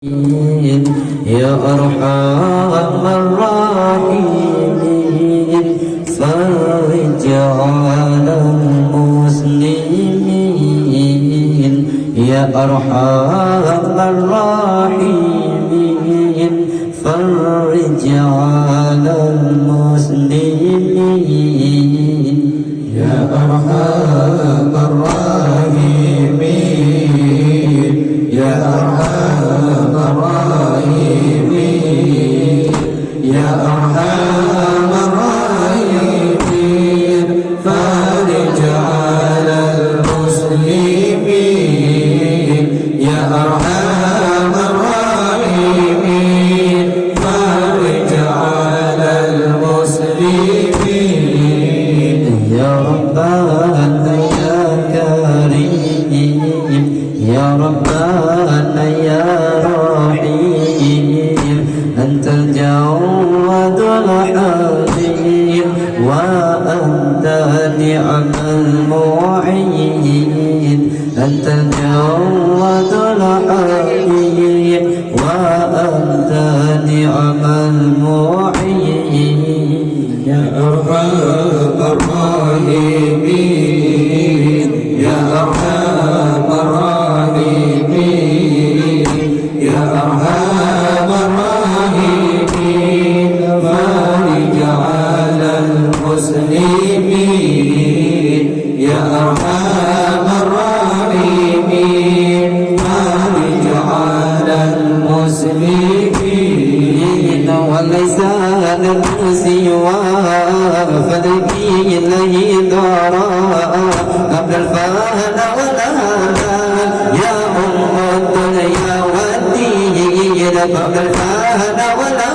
يا أرحم الراحمين فرج على المسلمين يا أرحم الراحمين فرج على المسلمين يا أرحم الراحمين يا أرحم الراحمين يا أرحم الراحمين فارج على المسلمين يا أرحم الراحمين فارج على المسلمين يا ربنا يا كريم يا ربنا يا رحيم أنت الجواد الحليم وأنت نعم المعين أنت الجواد الحليم وأنت نعم المعين يا أرحم الراحمين يا أرحم الراحمين يا أرحم الراحمين فارج على المسلمين يا أرحم الراحمين فارج على المسلمين وليس للناس فذكي إليه دارا قبل الفهد ولا يا أم الدنيا والدين قبل الفهد ولا